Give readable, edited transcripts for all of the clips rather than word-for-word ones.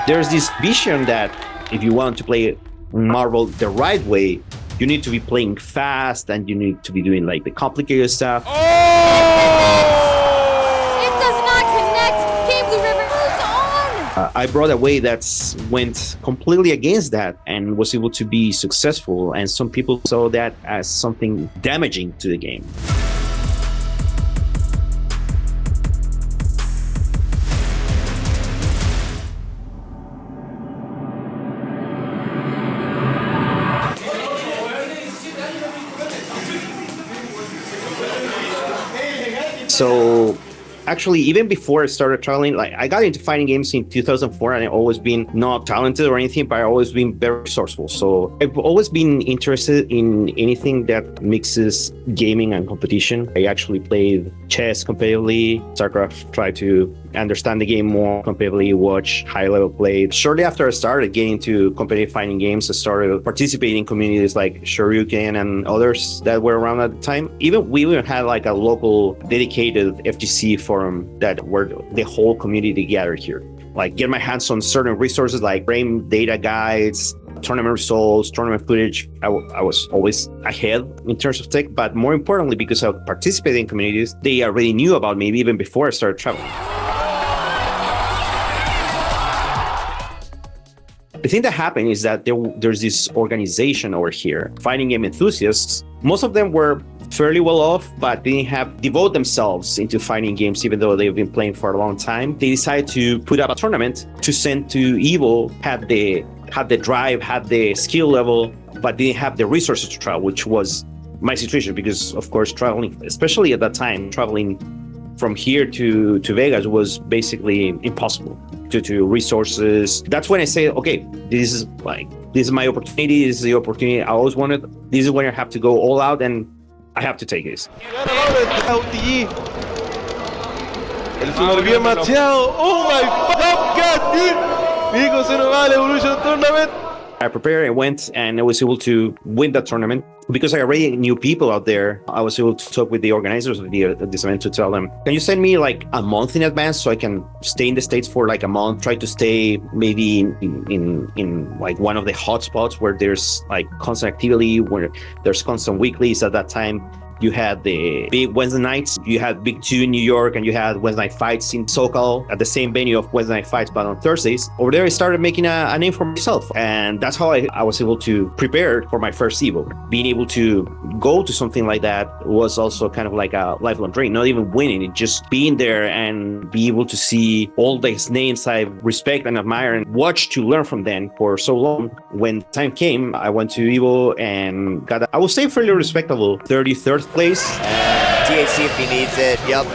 There's this vision that if you want to play Marvel the right way, you need to be playing fast and you need to be doing like the complicated stuff. Oh! It does not connect. Kane BlueRiver moves on. I brought a way that went completely against that and was able to be successful. And some people saw that as something damaging to the game. So actually, even before I started traveling, like I got into fighting games in 2004 and I've always been not talented or anything, but I've always been very resourceful. So I've always been interested in anything that mixes gaming and competition. I actually played chess competitively, StarCraft, tried to understand the game more competitively, watch high-level play. Shortly after I started getting into competitive fighting games, I started participating in communities like Shoryuken and others that were around at the time. We even had like a local dedicated FGC forum that where the whole community gathered here. Like get my hands on certain resources like frame data guides, tournament results, tournament footage. I was always ahead in terms of tech, but more importantly, because I participated in communities, they already knew about me even before I started traveling. The thing that happened is that there's this organization over here, fighting game enthusiasts. Most of them were fairly well off, but they didn't devote themselves into fighting games, even though they've been playing for a long time. They decided to put up a tournament to send to Evo, had the drive, had the skill level, but didn't have the resources to travel, which was my situation because, of course, traveling, especially at that time, traveling from here to Vegas was basically impossible due to resources. That's when I say, okay, this is my opportunity. This is the opportunity I always wanted. This is when I have to go all out and I have to take this. Oh my god, dude! Nico se nos va al Evolution Tournament. I prepared, I went, and I was able to win that tournament. Because I already knew people out there, I was able to talk with the organizers of this event to tell them, can you send me like a month in advance so I can stay in the States for like a month, try to stay maybe in like one of the hotspots where there's like constant activity, where there's constant weeklies. At that time, you had the big Wednesday nights, you had Big 2 in New York, and you had Wednesday night fights in SoCal at the same venue of Wednesday night fights, but on Thursdays. Over there, I started making a name for myself. And that's how I was able to prepare for my first Evo. Being able to go to something like that was also kind of like a lifelong dream, not even winning, it just being there and be able to see all these names I respect and admire and watch to learn from them for so long. When time came, I went to Evo and got, I would say, fairly respectable 33rd place. THC if he needs it, yep.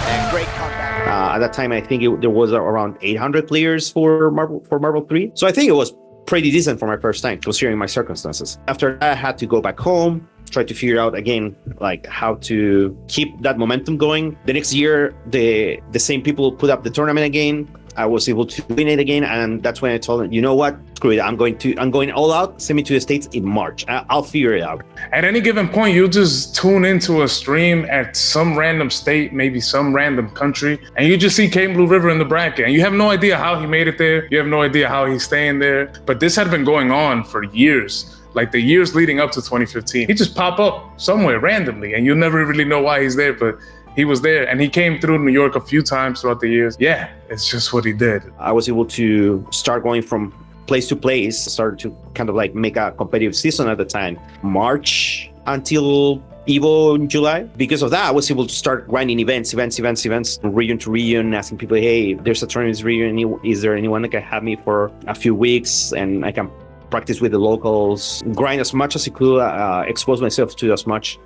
And great comeback. At that time, I think there was around 800 players for Marvel 3. So I think it was pretty decent for my first time, considering my circumstances. After that, I had to go back home, try to figure out again, like how to keep that momentum going. The next year, the same people put up the tournament again. I was able to win it again, and that's when I told them, you know what, screw it, I'm going all out. Send me to the States in March. I'll figure it out. At any given point, you'll just tune into a stream at some random state, maybe some random country, and you just see Kane BlueRiver in the bracket, and you have no idea how he made it there. You have no idea how he's staying there. But this had been going on for years. Like the years leading up to 2015, he just pop up somewhere randomly, and you'll never really know why he's there, but he was there, and he came through New York a few times throughout the years. Yeah, it's just what he did. I was able to start going from place to place, started to kind of like make a competitive season at the time. March until Evo in July. Because of that, I was able to start running events, region to region, asking people, hey, there's a tournament in this region. Is there anyone that can have me for a few weeks? And I can practice with the locals, grind as much as I could, expose myself to as much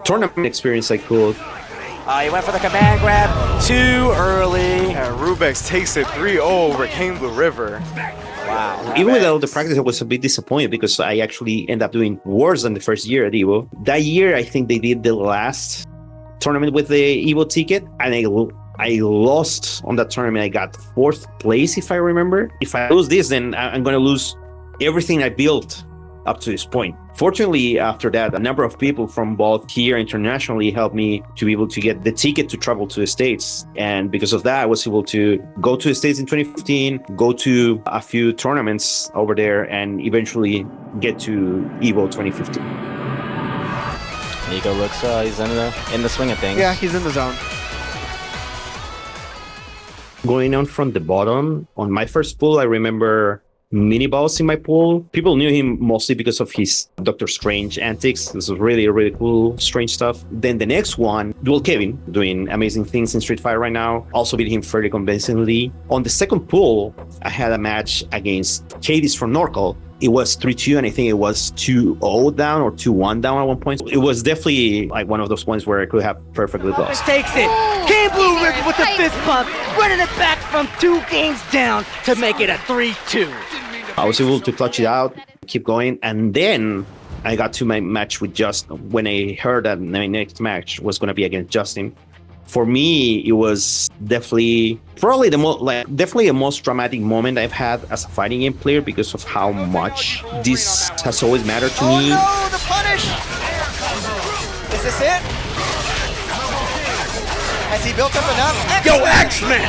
tournament experience I could. He went for the command grab too early. And Rubex takes it 3-0 over Kane BlueRiver. Wow. Even without the practice, I was a bit disappointed because I actually ended up doing worse than the first year at Evo. That year, I think they did the last tournament with the Evo ticket, and I lost on that tournament. I got 4th place, if I remember. If I lose this, then I'm going to lose everything I built up to this point. Fortunately, after that, a number of people from both here internationally helped me to be able to get the ticket to travel to the States. And because of that, I was able to go to the States in 2015, go to a few tournaments over there, and eventually get to Evo 2015. Nico looks he's in the swing of things. Yeah, he's in the zone. Going on from the bottom, on my first pool, I remember Mini Boss in my pool. People knew him mostly because of his Doctor Strange antics. This was really, really cool, strange stuff. Then the next one, Dual Kevin, doing amazing things in Street Fighter right now. Also beat him fairly convincingly. On the second pool, I had a match against Hades from Norcal. It was 3-2, and I think it was 2-0 down or 2-1 down at one point. It was definitely like one of those points where I could have perfectly lost. Takes it. Kane BlueRiver with the fist pump, running it back from 2 games down to make it a 3-2. I was able to clutch it out, keep going, and then I got to my match with Justin. When I heard that my next match was going to be against Justin, for me, it was definitely the most dramatic moment I've had as a fighting game player because of how much this has always mattered to me. Oh no, the punish! Is this it? Has he built up enough? Yo, X-Men!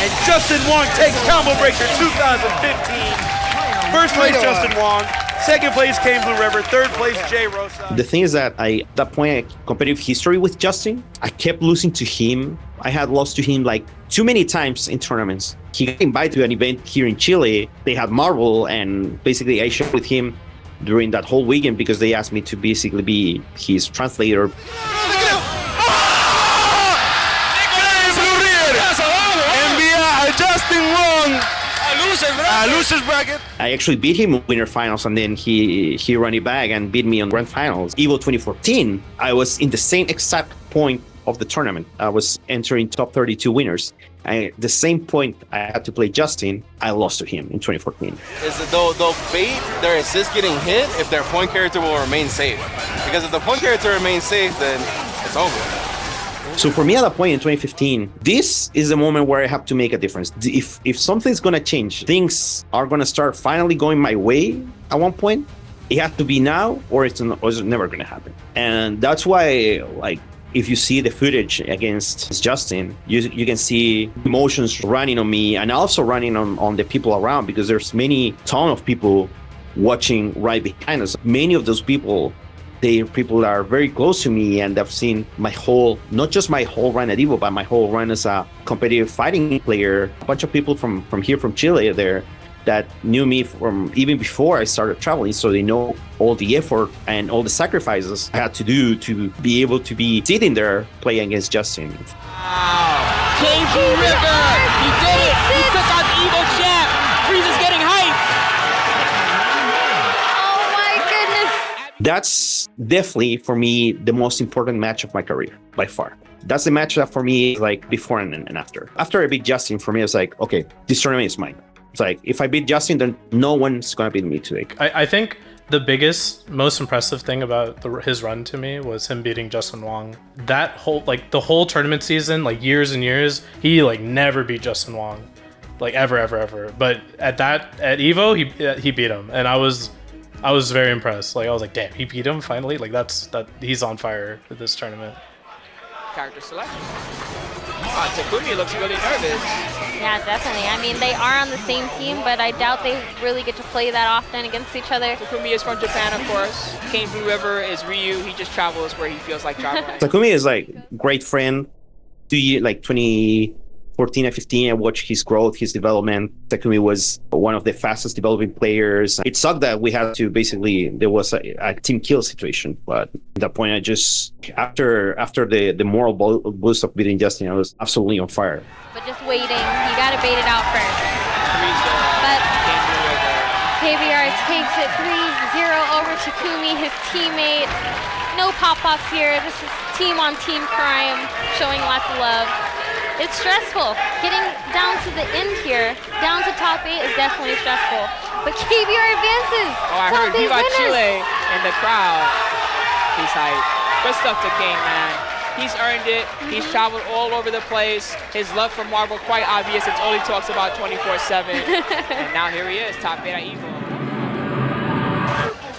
And Justin Wong takes Combo Breaker 2015. First place, Justin Wong. Second place, Kane BlueRiver. Third place, Jay Rosa. The thing is that at that point, competitive history with Justin, I kept losing to him. I had lost to him like too many times in tournaments. He got invited to an event here in Chile. They had Marvel, and basically I shared with him during that whole weekend because they asked me to basically be his translator. Justin Wong, a loser's bracket. I actually beat him in winter finals, and then he ran it back and beat me on grand finals. Evo 2014, I was in the same exact point of the tournament. I was entering top 32 winners. The same point I had to play Justin, I lost to him in 2014. Is that they'll bait their assist getting hit if their point character will remain safe. Because if the point character remains safe, then it's over. So for me at that point in 2015, this is the moment where I have to make a difference. If something's gonna change, things are gonna start finally going my way at one point, it has to be now or it's never gonna happen. And that's why, like, if you see the footage against Justin, you can see emotions running on me and also running on the people around, because there's ton of people watching right behind us. Many of those people, people that are very close to me, and they've seen not just my whole run at Evo, but my whole run as a competitive fighting player. A bunch of people from here, from Chile there, that knew me from even before I started traveling, so they know all the effort and all the sacrifices I had to do to be able to be sitting there playing against Justin. Wow. Kane BlueRiver! He did it! He took on the Evo champ! Freeze's getting hyped! That's definitely, for me, the most important match of my career, by far. That's the match that for me is like before and after. After I beat Justin, for me, it's like, okay, this tournament is mine. It's like, if I beat Justin, then no one's going to beat me today. I think the biggest, most impressive thing about his run to me was him beating Justin Wong. That whole, the whole tournament season, years and years, he never beat Justin Wong. Ever. But at Evo, he beat him. And I was very impressed. I was like, damn, he beat him finally. He's on fire with this tournament. Character selection. Takumi looks really nervous. Yeah, definitely. I mean, they are on the same team, but I doubt they really get to play that often against each other. Takumi is from Japan, of course. Kane BlueRiver is Ryu. He just travels where he feels like traveling. Takumi is great friend. 2 years, 2014 and 15, I watched his growth, his development. Takumi was one of the fastest developing players. It sucked that we had to there was a team kill situation. But at that point, I just, after the moral boost of beating Justin, I was absolutely on fire. But just waiting, you gotta bait it out first. But KBR takes it 3-0 over Takumi, his teammate. No pop-offs here. This is team-on-team crime, showing lots of love. It's stressful. Getting down to the end here, down to top 8 is definitely stressful. But KBR advances. Oh, I heard Viva Chile in the crowd. He's hyped. Good stuff to Kane, man. He's earned it. He's traveled all over the place. His love for Marvel quite obvious. It's all he talks about 24/7. And now here he is, top 8 at Evo.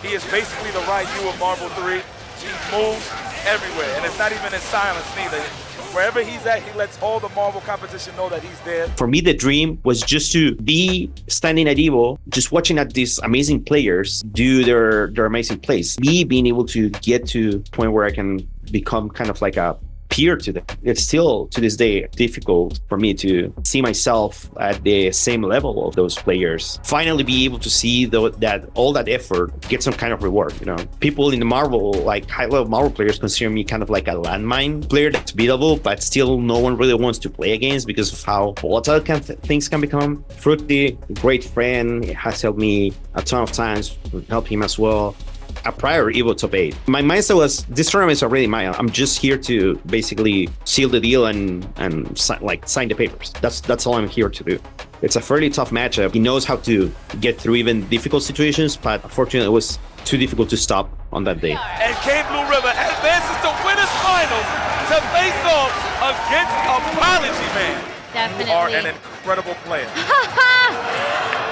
He is basically the Ryu of Marvel 3. He moves everywhere, and it's not even in silence neither. Wherever he's at, he lets all the Marvel competition know that he's there. For me, the dream was just to be standing at Evo, just watching at these amazing players do their amazing plays. Me being able to get to a point where I can become kind of like a peer to them. It's still to this day difficult for me to see myself at the same level of those players. Finally be able to see that all that effort get some kind of reward. You know, people in the Marvel, like high-level Marvel players, consider me kind of like a landmine player that's beatable, but still no one really wants to play against because of how volatile things can become. Fruity, great friend, has helped me a ton of times, help him as well. A prior Evo top 8. My mindset was, this tournament is already mine. I'm just here to basically seal the deal and sign the papers. That's all I'm here to do. It's a fairly tough matchup. He knows how to get through even difficult situations, but unfortunately it was too difficult to stop on that day. And Kane BlueRiver advances to winners finals to face off against Apology Man. Definitely. You are an incredible player.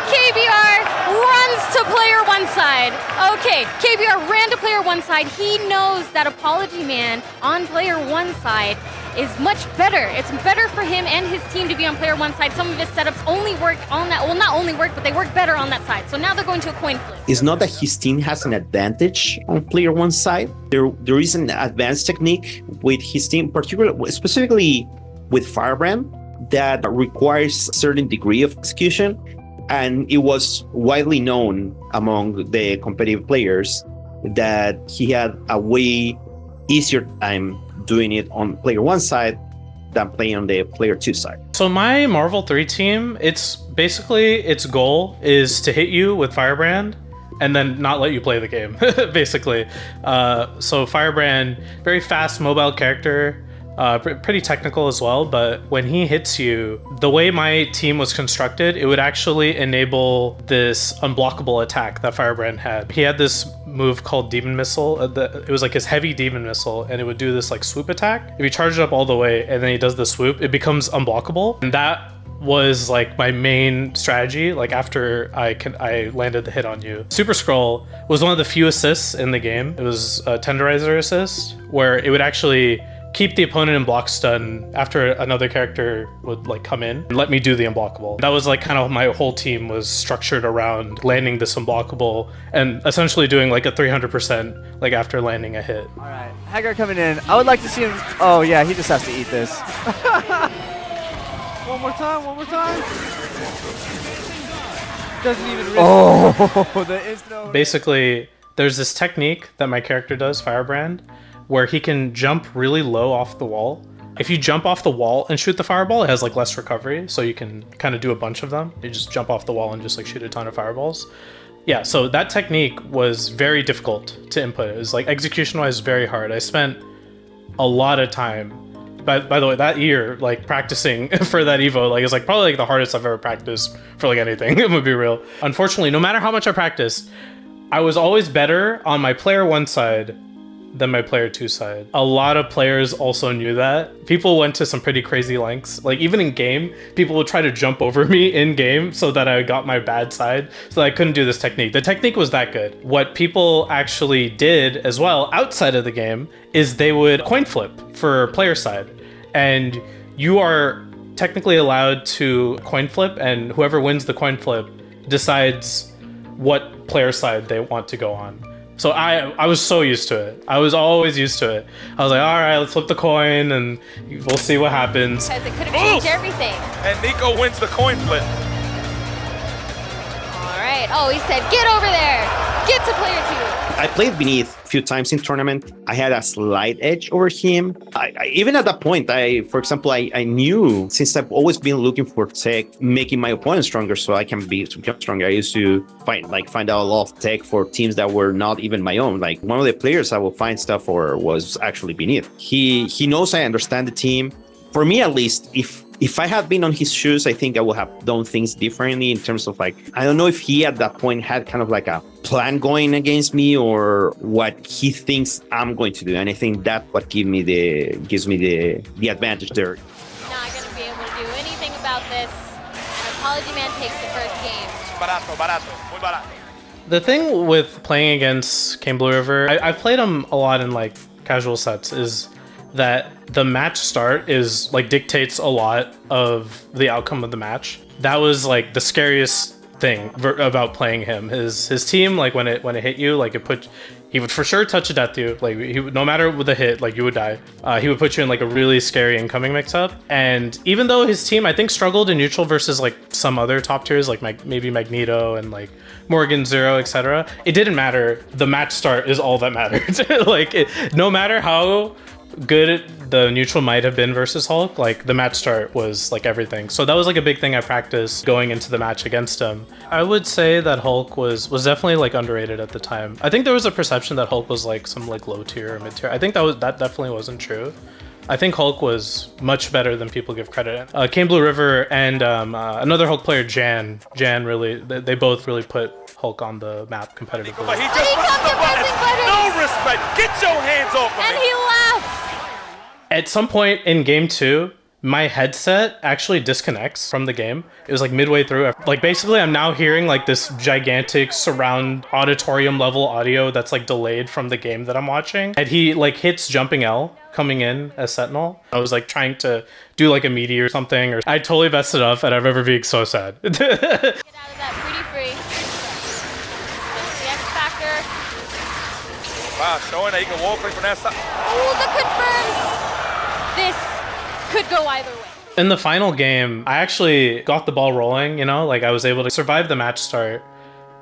KBR runs to player one side. Okay, KBR ran to player one side. He knows that Apology Man on player one side is much better. It's better for him and his team to be on player one side. Some of his setups only work on that, well, not only work, but they work better on that side. So now they're going to a coin flip. It's not that his team has an advantage on player one side. There is an advanced technique with his team, particularly, specifically with Firebrand, that requires a certain degree of execution. And it was widely known among the competitive players that he had a way easier time doing it on player one side than playing on the player two side. So my Marvel 3 team, it's basically, its goal is to hit you with Firebrand and then not let you play the game, basically. So Firebrand, very fast mobile character, pretty technical as well, but when he hits you, the way my team was constructed, it would actually enable this unblockable attack that Firebrand had. He had this move called Demon Missile. It was like his heavy Demon Missile, and it would do this like swoop attack. If you charge it up all the way and then he does the swoop, it becomes unblockable. And that was like my main strategy, like after I landed the hit on you. Super Scroll was one of the few assists in the game. It was a tenderizer assist, where it would actually keep the opponent in block stun after another character would like come in and let me do the unblockable. That was like kind of my whole team was structured around landing this unblockable and essentially doing like a 300% like after landing a hit. All right, Haggar coming in. I would like to see him. Oh yeah, he just has to eat this. One more time. Doesn't even risk. Oh, the instant. Basically, there's this technique that my character does, Firebrand, where he can jump really low off the wall. If you jump off the wall and shoot the fireball, it has like less recovery, so you can kind of do a bunch of them. You just jump off the wall and just like shoot a ton of fireballs. Yeah, so that technique was very difficult to input. It was like execution-wise very hard. I spent a lot of time, by the way, that year, like practicing for that Evo, like it's like probably like the hardest I've ever practiced for like anything, it would be real. Unfortunately, no matter how much I practiced, I was always better on my player one side than my player two side. A lot of players also knew that. People went to some pretty crazy lengths. Like even in game, people would try to jump over me in game so that I got my bad side, so that I couldn't do this technique. The technique was that good. What people actually did as well outside of the game is they would coin flip for player side. And you are technically allowed to coin flip, and whoever wins the coin flip decides what player side they want to go on. So I was so used to it. I was always used to it. I was like, all right, let's flip the coin and we'll see what happens. Because it could have changed everything. And Nico wins the coin flip. All right. Oh, he said, get over there. Get to player two. I played Beneath a few times in tournament. I had a slight edge over him. Even at that point, for example, I knew, since I've always been looking for tech, making my opponent stronger so I can become stronger. I used to find out a lot of tech for teams that were not even my own. Like one of the players I will find stuff for was actually Beneath. He knows I understand the team. For me, at least, if I had been on his shoes, I think I would have done things differently in terms of like, I don't know if he at that point had kind of like a plan going against me or what he thinks I'm going to do. And I think that's what gives me the advantage there. Not going to be able to do anything about this. And Apology Man takes the first game. Barato, muy barato. The thing with playing against Kane BlueRiver, I've played him a lot in like casual sets, is that the match start is like dictates a lot of the outcome of the match. That was like the scariest thing about playing him. His team, like when it hit you, like he would for sure touch a death to you. Like no matter with the hit, like you would die. He would put you in like a really scary incoming mix-up. And even though his team, I think, struggled in neutral versus like some other top tiers, like maybe Magneto and like Morgan Zero, etc., it didn't matter. The match start is all that mattered. Like no matter how good the neutral might have been versus Hulk, like the match start was like everything. So that was like a big thing I practiced going into the match against him. I would say that Hulk was definitely like underrated at the time. I think there was a perception that Hulk was like some like low tier or mid tier. I think that definitely wasn't true. I think Hulk was much better than people give credit. Kane BlueRiver and another Hulk player, Jan really, they both really put Hulk on the map competitively. But he just pressed the button. No respect. Get your hands off of me. And he laughs. At some point in game 2, my headset actually disconnects from the game. It was like midway through. Like basically I'm now hearing like this gigantic surround auditorium level audio that's like delayed from the game that I'm watching. And he like hits jumping L coming in as Sentinel. I was like trying to do like a meaty or something, or I totally messed it up and I remember being so sad. Get out of that pretty free. The X Factor. Wow, showing that he can wall play from that side. Ooh, the confirms. This could go either way. In the final game, I actually got the ball rolling, you know, like I was able to survive the match start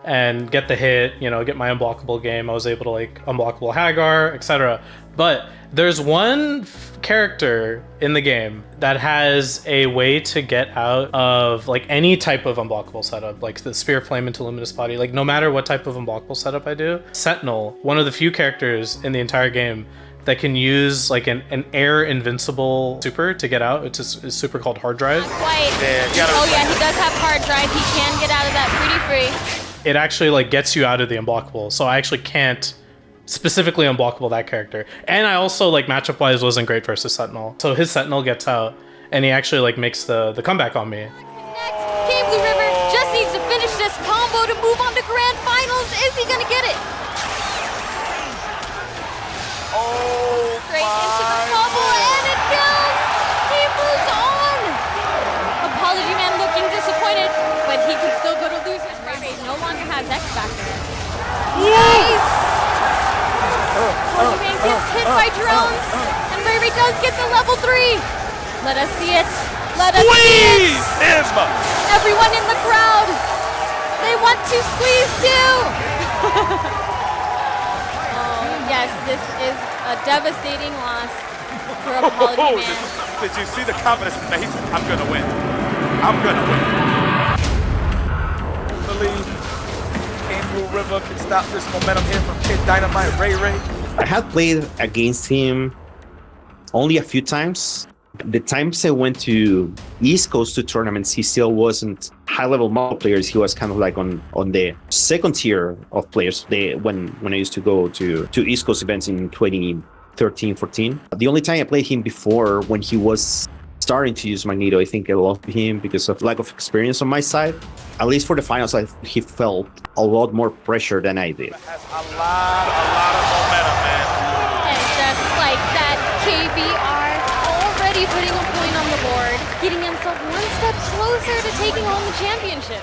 and get the hit, you know, get my unblockable game. I was able to like unblockable Haggar, etc. But there's one character in the game that has a way to get out of like any type of unblockable setup, like the Spear Flame into Luminous Body, like no matter what type of unblockable setup I do. Sentinel, one of the few characters in the entire game that can use like an air invincible super to get out. It's a super called Hard Drive. Quite. Oh yeah, he does have Hard Drive. He can get out of that pretty free. It actually like gets you out of the unblockable. So I actually can't specifically unblockable that character. And I also like matchup wise wasn't great versus Sentinel. So his Sentinel gets out and he actually like makes the comeback on me. Next, Kane BlueRiver just needs to finish this combo to move on to Grand Finals. Is he gonna get it? Oh, straight into the bubble and it kills! He moves on! Apology Man looking disappointed, but he can still go to losers bracket. No longer has X Factor. Nice! Apology Man gets hit by drones, and Ray does get the level 3. Let us see it. Let us see it. Everyone in the crowd, they want to squeeze too. Yes, this is a devastating loss for Apology Man. Did you see the confidence in his face? I'm gonna win. I'm gonna win. Hopefully, Kane BlueRiver can stop this momentum here from Kid Dynamite Ray. I had played against him only a few times. The times I went to East Coast to tournaments, he still wasn't high-level model players. He was kind of like on the second tier of players. When I used to go to East Coast events in 2013, 14. The only time I played him before when he was starting to use Magneto, I think I loved him because of lack of experience on my side. At least for the finals, he felt a lot more pressure than I did. Has a lot of momentum, man. And just like that, KBR already putting a point on the board, getting himself one step closer to taking home the championship.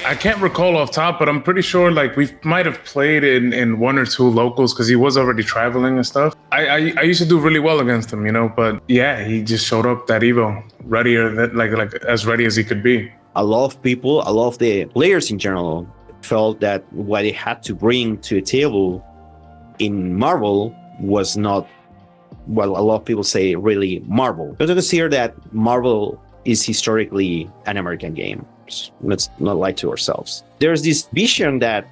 I can't recall off top, but I'm pretty sure like we might have played in 1 or 2 locals because he was already traveling and stuff. I used to do really well against him, you know, but yeah, he just showed up that Evo readier, like as ready as he could be. A lot of people, a lot of the players in general felt that what they had to bring to the table in Marvel was not, well, a lot of people say really Marvel. But you consider that Marvel is historically an American game. Let's not lie to ourselves. There's this vision that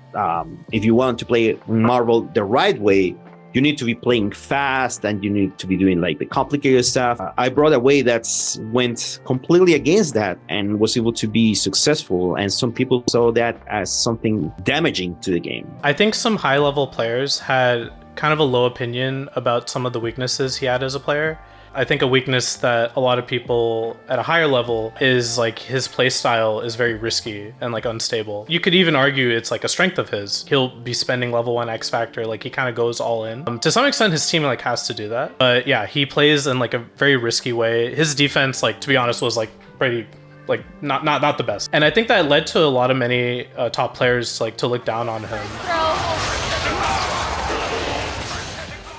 if you want to play Marvel the right way, you need to be playing fast and you need to be doing like the complicated stuff. I brought a way that went completely against that and was able to be successful. And some people saw that as something damaging to the game. I think some high-level players had kind of a low opinion about some of the weaknesses he had as a player. I think a weakness that a lot of people at a higher level is like his play style is very risky and like unstable. You could even argue it's like a strength of his. He'll be spending level 1 X Factor, like he kind of goes all in. To some extent, his team like has to do that. But yeah, he plays in like a very risky way. His defense, like to be honest, was like pretty like not the best. And I think that led to a lot of many top players like to look down on him.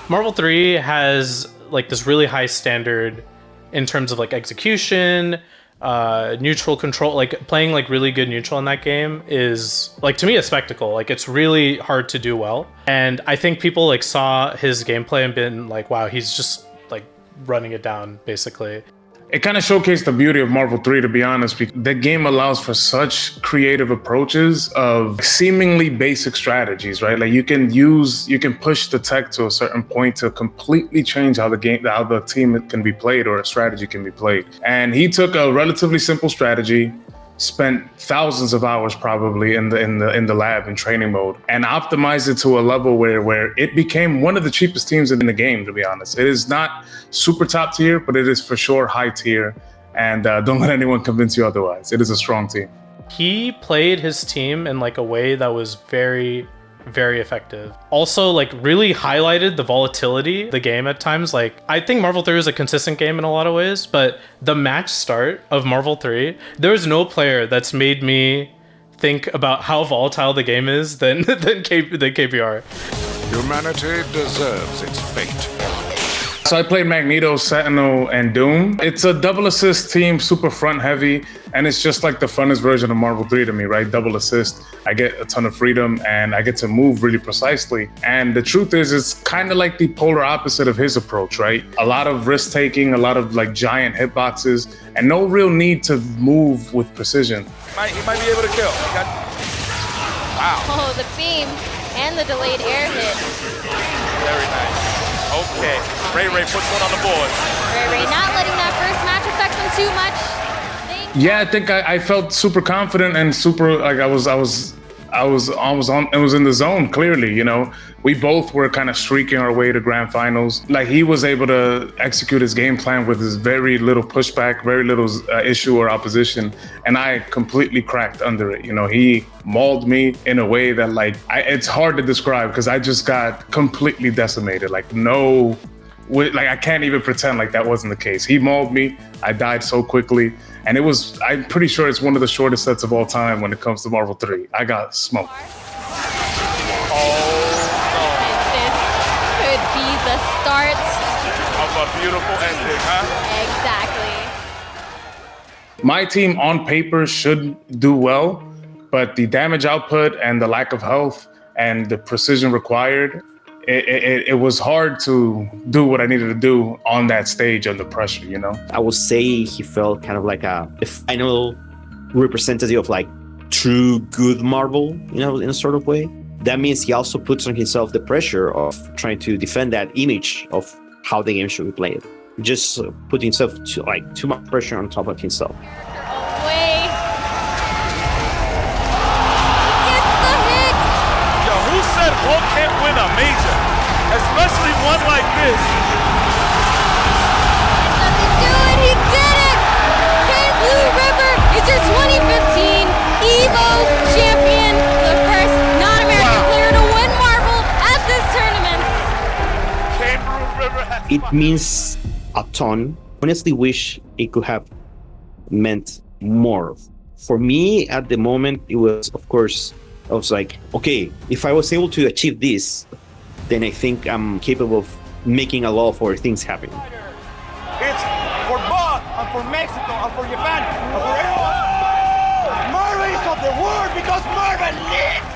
Marvel 3 has like this really high standard in terms of like execution, neutral control. Like playing like really good neutral in that game is like to me a spectacle. Like it's really hard to do well. And I think people like saw his gameplay and been like, wow, he's just like running it down basically. It kind of showcased the beauty of Marvel 3, to be honest, because the game allows for such creative approaches of seemingly basic strategies, right? Like you can push the tech to a certain point to completely change how the team can be played or a strategy can be played. And he took a relatively simple strategy, spent thousands of hours probably in the lab in training mode, and optimized it to a level where it became one of the cheapest teams in the game, to be honest. It is not super top tier, but it is for sure high tier, and don't let anyone convince you otherwise. It is a strong team. He played his team in like a way that was very, very effective. Also like really highlighted the volatility of the game at times. Like I think Marvel 3 is a consistent game in a lot of ways, but the match start of Marvel 3, there's no player that's made me think about how volatile the game is than KBR. Humanity deserves its fate. So I played Magneto, Sentinel, and Doom. It's a double assist team, super front heavy, and it's just like the funnest version of Marvel 3 to me, right? Double assist, I get a ton of freedom, and I get to move really precisely. And the truth is, it's kind of like the polar opposite of his approach, right? A lot of risk-taking, a lot of like giant hitboxes, and no real need to move with precision. He might be able to kill. Wow. Oh, the beam and the delayed air hit. Very nice. Okay, Ray puts one on the board. Ray not letting that first match affect him too much. Yeah, I think I felt super confident and super like I was on. It was in the zone clearly. You know, we both were kind of streaking our way to grand finals. Like he was able to execute his game plan with his very little pushback, very little issue or opposition, and I completely cracked under it. You know, he mauled me in a way that like it's hard to describe because I just got completely decimated. Like I can't even pretend like that wasn't the case. He mauled me. I died so quickly. And I'm pretty sure it's one of the shortest sets of all time when it comes to Marvel 3. I got smoked. This could be the start of a beautiful ending, huh? Exactly. My team on paper should do well, but the damage output and the lack of health and the precision required, it was hard to do what I needed to do on that stage under pressure, you know? I would say he felt kind of like a final representative of like true good Marvel, you know, in a sort of way. That means he also puts on himself the pressure of trying to defend that image of how the game should be played. Just put himself too much pressure on top of himself. Wong can't win a major, especially one like this. Nothing to it, he did it! Kane BlueRiver is your 2015 Evo champion, the first non-American player to win Marvel at this tournament. Kane BlueRiver has It means a ton. Honestly wish it could have meant more. For me, at the moment, it was, of course, I was like, okay, if I was able to achieve this, then I think I'm capable of making a lot of other things happen. It's for Bob, and for Mexico, and for Japan, and for everyone. Marvel is of the world because Marvel lives!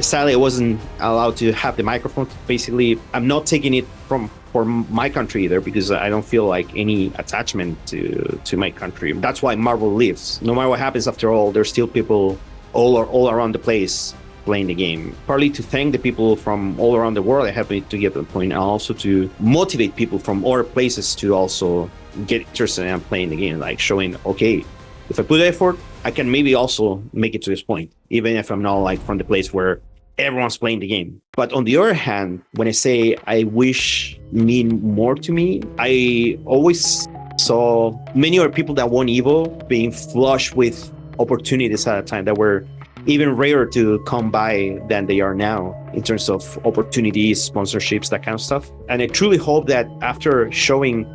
Sadly, I wasn't allowed to have the microphone. Basically, I'm not taking it for my country either because I don't feel like any attachment to my country. That's why Marvel lives. No matter what happens after all, there's still people all around the place playing the game. Partly to thank the people from all around the world that helped me to get to the point, and also to motivate people from other places to also get interested in playing the game, like showing, okay, if I put effort, I can maybe also make it to this point, even if I'm not like from the place where everyone's playing the game. But on the other hand, when I say I wish mean more to me, I always saw many other people that won Evo being flush with opportunities at a time that were even rarer to come by than they are now in terms of opportunities, sponsorships, that kind of stuff. And I truly hope that after showing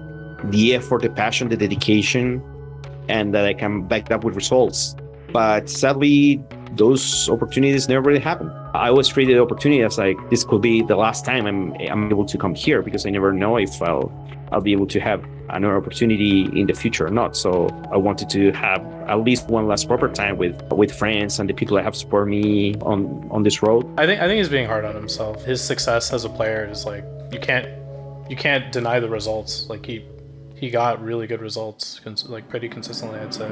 the effort, the passion, the dedication, and that I can back it up with results. But sadly, those opportunities never really happen. I always treated the opportunity as like, this could be the last time I'm able to come here, because I never know if I'll be able to have another opportunity in the future or not. So I wanted to have at least one last proper time with friends and the people that have supported me on this road. I think he's being hard on himself. His success as a player is like, you can't deny the results. Like he got really good results, like pretty consistently, I'd say.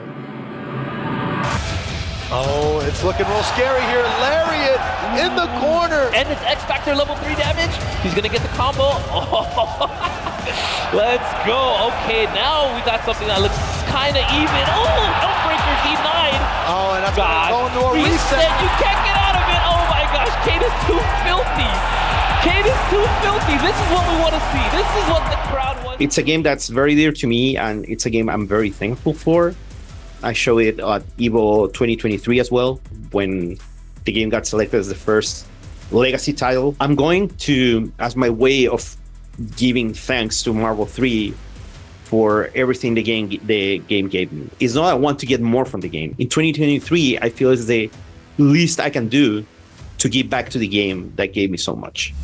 Oh, it's looking real scary here. Lariat in the corner. And it's X Factor level 3 damage. He's gonna get the combo. Oh, let's go. Okay, now we got something that looks kind of even. Oh, Outbreaker's E9. Oh, and that's going to a reset. You can't get out of it. Oh my gosh, Kane is too filthy. Kane is too filthy. This is what we want to see. This is what the crowd wants. It's a game that's very dear to me, and it's a game I'm very thankful for. I showed it at Evo 2023 as well, when the game got selected as the first legacy title. I'm going to, as my way of giving thanks to Marvel 3 for everything the game gave me. It's not I want to get more from the game. In 2023, I feel it's the least I can do to give back to the game that gave me so much.